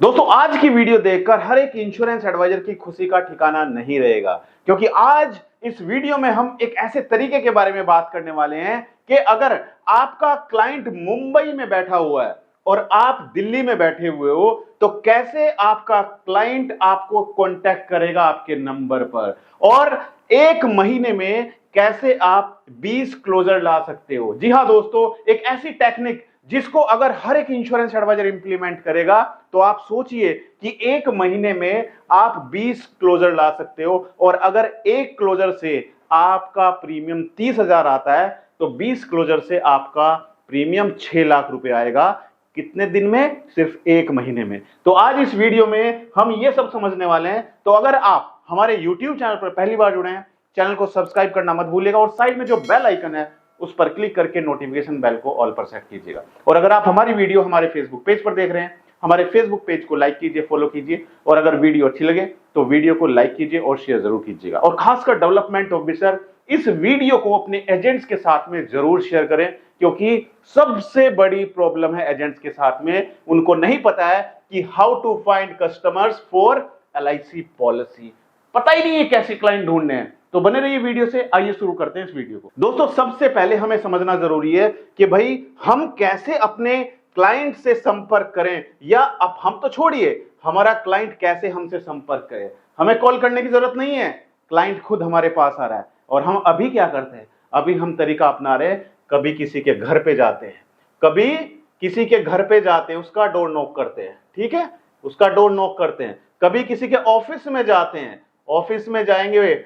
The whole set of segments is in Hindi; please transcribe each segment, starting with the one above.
दोस्तों आज की वीडियो देखकर हर एक इंश्योरेंस एडवाइजर की खुशी का ठिकाना नहीं रहेगा, क्योंकि आज इस वीडियो में हम एक ऐसे तरीके के बारे में बात करने वाले हैं कि अगर आपका क्लाइंट मुंबई में बैठा हुआ है और आप दिल्ली में बैठे हुए हो तो कैसे आपका क्लाइंट आपको कांटेक्ट करेगा आपके नंबर पर, और एक महीने में कैसे आप 20 क्लोजर ला सकते हो। जी हां दोस्तों, एक ऐसी टेक्निक जिसको अगर हर एक इंश्योरेंस एडवाइजर इंप्लीमेंट करेगा तो आप सोचिए कि एक महीने में आप 20 क्लोजर ला सकते हो। और अगर एक क्लोजर से आपका प्रीमियम 30,000 आता है तो 20 क्लोजर से आपका प्रीमियम 6 लाख रुपए आएगा। कितने दिन में? सिर्फ एक महीने में। तो आज इस वीडियो में हम ये सब समझने वाले हैं। तो अगर आप हमारे YouTube चैनल पर पहली बार जुड़े हैं, चैनल को सब्सक्राइब करना मत भूलिएगा और साइड में जो बेल आइकन है उस पर क्लिक करके नोटिफिकेशन बेल को ऑल पर सेट कीजिएगा। और अगर आप हमारी वीडियो हमारे फेसबुक पेज पर देख रहे हैं, हमारे फेसबुक पेज को लाइक कीजिए, फॉलो कीजिए, और अगर वीडियो अच्छी लगे तो वीडियो को लाइक कीजिए और शेयर जरूर कीजिएगा। और खासकर डेवलपमेंट ऑफिसर इस वीडियो को अपने एजेंट्स के साथ में जरूर शेयर करें, क्योंकि सबसे बड़ी प्रॉब्लम है एजेंट्स के साथ में, उनको नहीं पता है कि how to find customers for LIC policy. पता ही नहीं है कैसे क्लाइंट ढूंढने हैं। तो बने रहिए वीडियो से। आइए शुरू करते हैं इस वीडियो को। दोस्तों सबसे पहले हमें समझना जरूरी है कि भाई हम कैसे अपने क्लाइंट से संपर्क करें, या अब हम तो छोड़िए, हमारा क्लाइंट कैसे हमसे संपर्क करे। हमें कॉल करने की जरूरत नहीं है, क्लाइंट खुद हमारे पास आ रहा है। और हम अभी क्या करते हैं? अभी हम तरीका अपना रहे हैं, कभी किसी के घर पे जाते हैं, कभी किसी के घर पे जाते हैं, उसका डोर नॉक करते हैं, ठीक है, उसका डोर नॉक करते हैं। कभी किसी के ऑफिस में जाते हैं, ऑफिस में जाएंगे,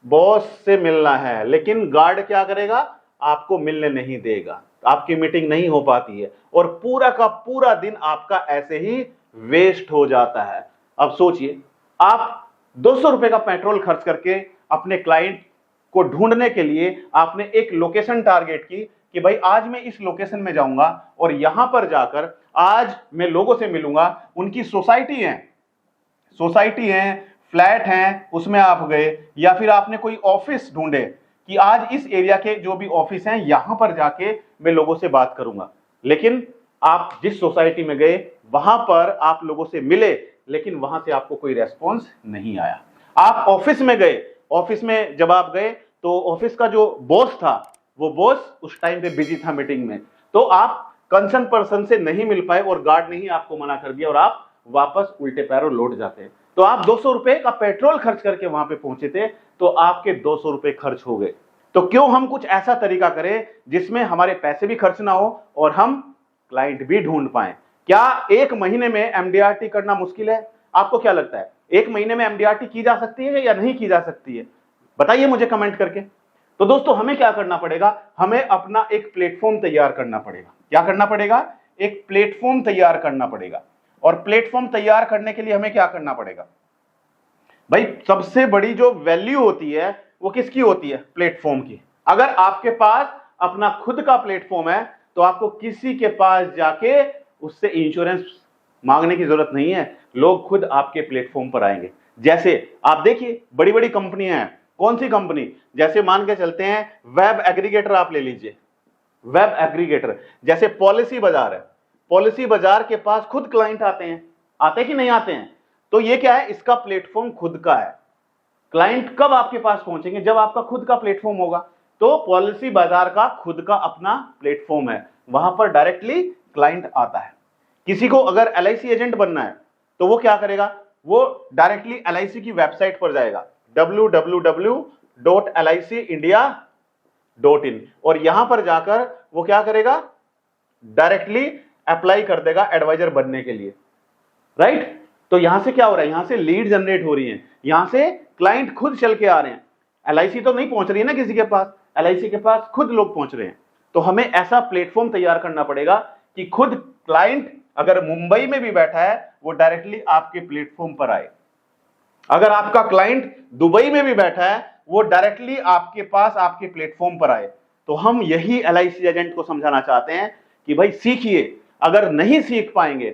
बॉस से मिलना है, लेकिन गार्ड क्या करेगा? आपको मिलने नहीं देगा, आपकी मीटिंग नहीं हो पाती है और पूरा का पूरा दिन आपका ऐसे ही वेस्ट हो जाता है। अब सोचिए, आप 200 रुपए का पेट्रोल खर्च करके अपने क्लाइंट को ढूंढने के लिए आपने एक लोकेशन टारगेट की कि भाई आज मैं इस लोकेशन में जाऊंगा और यहां पर जाकर आज मैं लोगों से मिलूंगा। उनकी सोसाइटी है, फ्लैट हैं, उसमें आप गए, या फिर आपने कोई ऑफिस ढूंढे कि आज इस एरिया के जो भी ऑफिस हैं यहां पर जाके मैं लोगों से बात करूंगा। लेकिन आप जिस सोसाइटी में गए वहां पर आप लोगों से मिले, लेकिन वहां से आपको कोई रेस्पॉन्स नहीं आया। आप ऑफिस में गए, ऑफिस में जब आप गए तो ऑफिस का जो बॉस था, वो बॉस उस टाइम पे बिजी था मीटिंग में, तो आप कंसर्न पर्सन से नहीं मिल पाए और गार्ड ने ही आपको मना कर दिया और आप वापस उल्टे पैरों लौट जाते हैं। तो आप 200 रुपए का पेट्रोल खर्च करके वहां पे पहुंचे थे, तो आपके 200 रुपए खर्च हो गए। तो क्यों हम कुछ ऐसा तरीका करें जिसमें हमारे पैसे भी खर्च ना हो और हम क्लाइंट भी ढूंढ पाए। क्या एक महीने में MDRT करना मुश्किल है? आपको क्या लगता है, एक महीने में MDRT की जा सकती है या नहीं की जा सकती है? बताइए मुझे कमेंट करके। तो दोस्तों हमें क्या करना पड़ेगा? हमें अपना एक प्लेटफॉर्म तैयार करना पड़ेगा। क्या करना पड़ेगा? एक प्लेटफॉर्म तैयार करना पड़ेगा। और प्लेटफॉर्म तैयार करने के लिए हमें क्या करना पड़ेगा? भाई सबसे बड़ी जो वैल्यू होती है वो किसकी होती है? प्लेटफॉर्म की। अगर आपके पास अपना खुद का प्लेटफॉर्म है तो आपको किसी के पास जाके उससे इंश्योरेंस मांगने की जरूरत नहीं है, लोग खुद आपके प्लेटफॉर्म पर आएंगे। जैसे आप देखिए, बड़ी बड़ी कंपनियां हैं। कौन सी कंपनी? जैसे मान के चलते हैं वेब एग्रीगेटर, आप ले लीजिए वेब एग्रीगेटर। जैसे पॉलिसी बाजार है, पॉलिसी बाजार के पास खुद क्लाइंट आते कि नहीं आते हैं? तो ये क्या है? इसका प्लेटफॉर्म खुद का है। क्लाइंट कब आपके पास पहुंचेंगे? जब आपका खुद का प्लेटफॉर्म होगा। तो पॉलिसी बाजार का खुद का अपना प्लेटफॉर्म है, वहां पर डायरेक्टली क्लाइंट आता है। किसी को अगर LIC एजेंट बनना है तो वो क्या करेगा? वो डायरेक्टली LIC की वेबसाइट पर जाएगा, www.licindia.in, और यहां पर जाकर वो क्या करेगा? डायरेक्टली अप्लाई कर देगा एडवाइजर बनने के लिए, राइट? तो यहां से क्या हो रहा है? यहां से लीड जनरेट हो रही है, यहां से क्लाइंट खुद चल के आ रहे हैं। LIC तो नहीं पहुंच रही है ना किसी के पास, LIC के पास खुद लोग पहुंच रहे हैं। तो हमें ऐसा प्लेटफॉर्म तैयार करना पड़ेगा कि खुद क्लाइंट अगर मुंबई में भी बैठा है वो डायरेक्टली आपके प्लेटफॉर्म पर आए। अगर आपका क्लाइंट दुबई में भी बैठा है वो डायरेक्टली आपके पास आपके प्लेटफॉर्म पर आए। तो हम यही LIC एजेंट को समझाना चाहते हैं कि भाई सीखिए। अगर नहीं सीख पाएंगे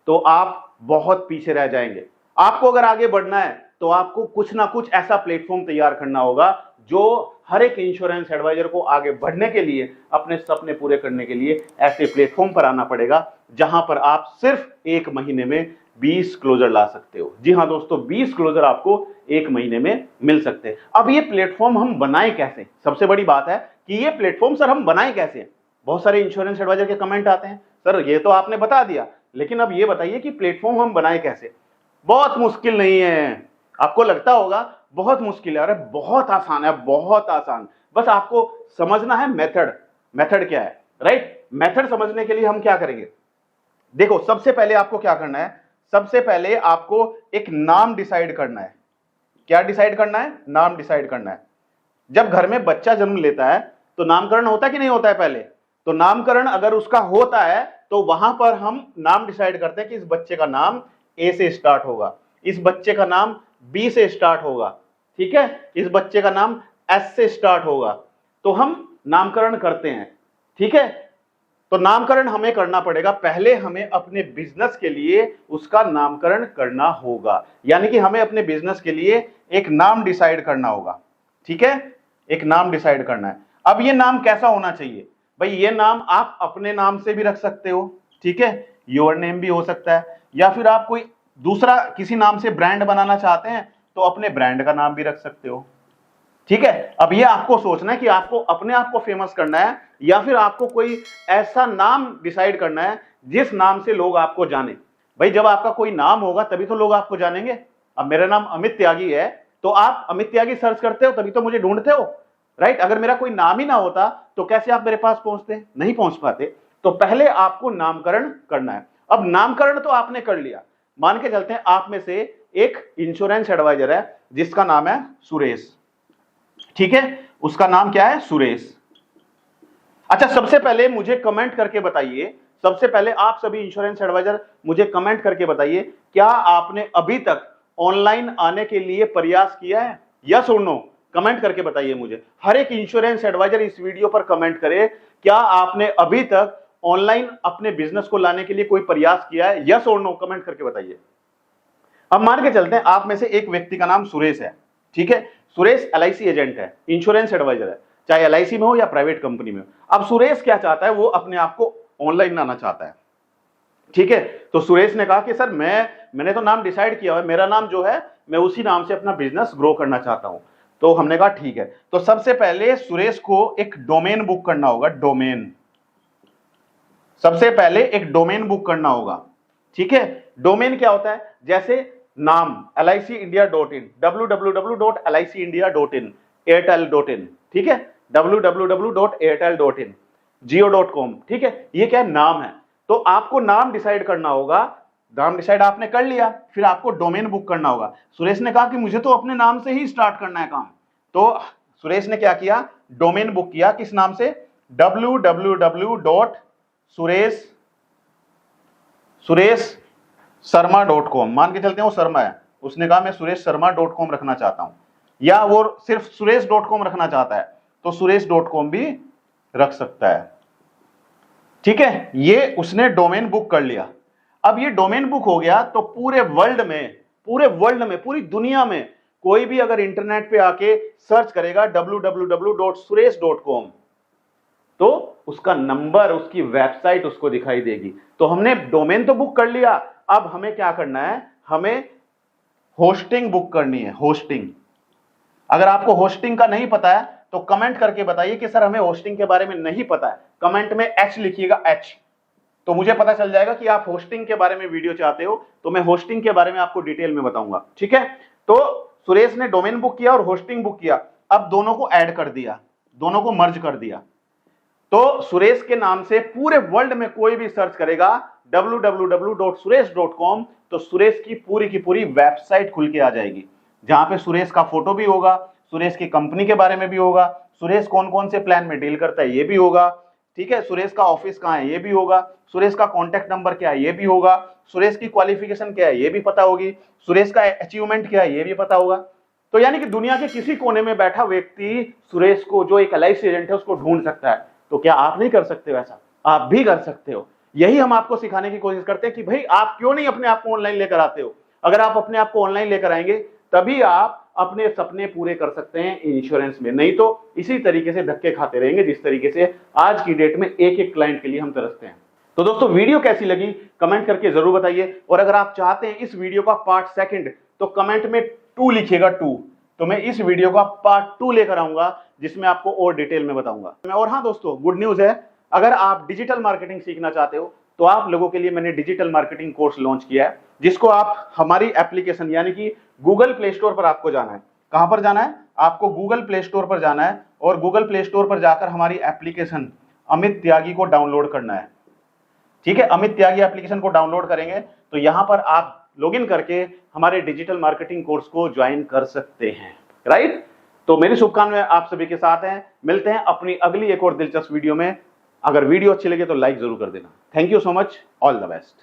तो आप बहुत पीछे रह जाएंगे। आपको अगर आगे बढ़ना है तो आपको कुछ ना कुछ ऐसा प्लेटफॉर्म तैयार करना होगा जो हर एक इंश्योरेंस एडवाइजर को आगे बढ़ने के लिए, अपने सपने पूरे करने के लिए ऐसे प्लेटफॉर्म पर आना पड़ेगा जहां पर आप सिर्फ एक महीने में 20 क्लोजर ला सकते हो। जी हां दोस्तों, 20 क्लोजर आपको एक महीने में मिल सकते हैं। अब ये प्लेटफॉर्म हम बनाए कैसे? सबसे बड़ी बात है कि ये प्लेटफॉर्म सर हम बनाए कैसे? बहुत सारे इंश्योरेंस एडवाइजर के कमेंट आते हैं, सर ये तो आपने बता दिया, लेकिन अब ये बताइए कि प्लेटफॉर्म हम बनाए कैसे? बहुत मुश्किल नहीं है। आपको लगता होगा बहुत मुश्किल है, अरे बहुत आसान है, बहुत आसान। बस आपको समझना है मेथड। मेथड क्या है, राइट? मेथड समझने के लिए हम क्या करेंगे? देखो, सबसे पहले आपको क्या करना है? सबसे पहले आपको एक नाम डिसाइड करना है। क्या डिसाइड करना है? नाम डिसाइड करना है। जब घर में बच्चा जन्म लेता है तो नामकरण होता है कि नहीं होता है? पहले तो नामकरण अगर उसका होता है तो वहां पर हम नाम डिसाइड करते हैं कि इस बच्चे का नाम ए से स्टार्ट होगा, इस बच्चे का नाम बी से स्टार्ट होगा, ठीक है, इस बच्चे का नाम एस से स्टार्ट होगा। तो हम नामकरण करते हैं, ठीक है। तो नामकरण हमें करना पड़ेगा, पहले हमें अपने बिजनेस के लिए उसका नामकरण करना होगा, यानी कि हमें अपने बिजनेस के लिए एक नाम डिसाइड करना होगा, ठीक है, एक नाम डिसाइड करना है। अब ये नाम कैसा होना चाहिए? भाई ये नाम आप अपने नाम से भी रख सकते हो, ठीक है, योर नेम भी हो सकता है, या फिर आप कोई दूसरा किसी नाम से ब्रांड बनाना चाहते हैं तो अपने ब्रांड का नाम भी रख सकते हो, ठीक है। अब ये आपको सोचना है कि आपको अपने आप को फेमस करना है या फिर आपको कोई ऐसा नाम डिसाइड करना है जिस नाम से लोग आपको जाने। भाई जब आपका कोई नाम होगा तभी तो लोग आपको जानेंगे। अब मेरा नाम अमित त्यागी है तो आप अमित त्यागी सर्च करते हो तभी तो मुझे ढूंढते हो, राइट? अगर मेरा कोई नाम ही ना होता तो कैसे आप मेरे पास पहुंचते? नहीं पहुंच पाते। तो पहले आपको नामकरण करना है। अब नामकरण तो आपने कर लिया, मान के चलते हैं आप में से एक इंश्योरेंस एडवाइजर है जिसका नाम है सुरेश, ठीक है, उसका नाम क्या है? सुरेश। अच्छा, सबसे पहले मुझे कमेंट करके बताइए, सबसे पहले आप सभी इंश्योरेंस एडवाइजर मुझे कमेंट करके बताइए, क्या आपने अभी तक ऑनलाइन आने के लिए प्रयास किया है? यस और नो कमेंट करके बताइए मुझे। हर एक इंश्योरेंस एडवाइजर इस वीडियो पर कमेंट करे, क्या आपने अभी तक ऑनलाइन अपने बिजनेस को लाने के लिए कोई प्रयास किया है? यस और नो कमेंट करके बताइए। अब मान के चलते हैं आप में से एक व्यक्ति का नाम सुरेश है, ठीक है, सुरेश LIC एजेंट है, इंश्योरेंस एडवाइजर है, चाहे LIC में हो या प्राइवेट कंपनी में हो। अब सुरेश क्या चाहता है? वो अपने आप को ऑनलाइन लाना चाहता है, ठीक है। तो सुरेश ने कहा कि सर मैंने तो नाम डिसाइड किया है, मेरा नाम जो है मैं उसी नाम से अपना बिजनेस ग्रो करना चाहता हूं। तो हमने कहा ठीक है, तो सबसे पहले सुरेश को एक डोमेन बुक करना होगा। डोमेन, सबसे पहले एक डोमेन बुक करना होगा, ठीक है। डोमेन क्या होता है? जैसे नाम licindia.in, www.licindia.in, airtel.in, ठीक है, www.airtel.in, jio.com, ठीक है, ये क्या है? नाम है। तो आपको नाम डिसाइड करना होगा। नाम डिसाइड आपने कर लिया, फिर आपको डोमेन बुक करना होगा। सुरेश ने कहा कि मुझे तो अपने नाम से ही स्टार्ट करना है काम। तो सुरेश ने क्या किया? डोमेन बुक किया। किस नाम से? suresh.शर्मा.com, मान के चलते हैं वो शर्मा है, उसने कहा मैं sureshsharma.com रखना चाहता हूं, या वो सिर्फ suresh.com रखना चाहता है तो suresh.com भी रख सकता है, ठीक है। ये उसने डोमेन बुक कर लिया। अब ये डोमेन बुक हो गया तो पूरे वर्ल्ड में, पूरी दुनिया में कोई भी अगर इंटरनेट पे आके सर्च करेगा www.suresh.com तो उसका नंबर, उसकी वेबसाइट उसको दिखाई देगी। तो हमने डोमेन तो बुक कर लिया, अब हमें क्या करना है? हमें होस्टिंग बुक करनी है। होस्टिंग, अगर आपको होस्टिंग का नहीं पता है तो कमेंट करके बताइए कि सर हमें होस्टिंग के बारे में नहीं पता है। कमेंट में H लिखिएगा, H, तो मुझे पता चल जाएगा कि आप होस्टिंग के बारे में वीडियो चाहते हो, तो मैं होस्टिंग के बारे में आपको डिटेल में बताऊंगा, ठीक है। तो सुरेश ने डोमेन बुक किया और होस्टिंग बुक किया। अब दोनों को ऐड कर दिया, दोनों को मर्ज कर दिया। तो सुरेश के नाम से पूरे वर्ल्ड में कोई भी सर्च करेगा www.suresh.com तो सुरेश की पूरी वेबसाइट खुल के आ जाएगी, जहां पे सुरेश का फोटो भी होगा, सुरेश की कंपनी के बारे में भी होगा, सुरेश कौन कौन से प्लान में डील करता है ये भी होगा, ठीक है, सुरेश का ऑफिस कहां है ये भी होगा, सुरेश का कॉन्टैक्ट नंबर क्या है ये भी होगा, सुरेश की क्वालिफिकेशन क्या है ये भी पता होगी, सुरेश का अचीवमेंट क्या है ये भी पता होगा। तो यानी कि दुनिया के किसी कोने में बैठा व्यक्ति सुरेश को, जो एक LIC एजेंट है, उसको ढूंढ सकता है। तो क्या आप नहीं कर सकते वैसा? आप भी कर सकते हो। यही हम आपको सिखाने की कोशिश करते हैं कि भाई आप क्यों नहीं अपने आप को ऑनलाइन लेकर आते हो। अगर आप अपने आप को ऑनलाइन लेकर आएंगे तभी आप अपने सपने पूरे कर सकते हैं इंश्योरेंस में, नहीं तो इसी तरीके से धक्के खाते रहेंगे जिस तरीके से आज की डेट में एक एक क्लाइंट के लिए हम तरसते हैं। तो दोस्तों वीडियो कैसी लगी कमेंट करके जरूर बताइए, और अगर आप चाहते हैं इस वीडियो का पार्ट सेकंड तो कमेंट में 2 लिखिएगा 2, तो मैं इस वीडियो का पार्ट 2 लेकर आऊंगा जिसमें आपको और डिटेल में बताऊंगा। और हाँ दोस्तों, गुड न्यूज है, अगर आप डिजिटल मार्केटिंग सीखना चाहते हो तो आप लोगों के लिए मैंने डिजिटल मार्केटिंग कोर्स लॉन्च किया है, जिसको आप हमारी एप्लीकेशन यानी कि गूगल प्ले स्टोर पर आपको जाना है। कहां पर जाना है? आपको गूगल प्ले स्टोर पर जाना है और गूगल प्ले स्टोर पर जाकर हमारी एप्लीकेशन अमित त्यागी को डाउनलोड करना है। ठीक है, अमित त्यागी एप्लीकेशन को डाउनलोड करेंगे तो यहां पर आप लॉगिन करके हमारे डिजिटल मार्केटिंग कोर्स को ज्वाइन कर सकते हैं। राइट, तो मेरी शुभकामनाएं आप सभी के साथ हैं। मिलते हैं अपनी अगली एक और दिलचस्प वीडियो में। अगर वीडियो अच्छी लगे तो लाइक जरूर कर देना। Thank you so much, all the best.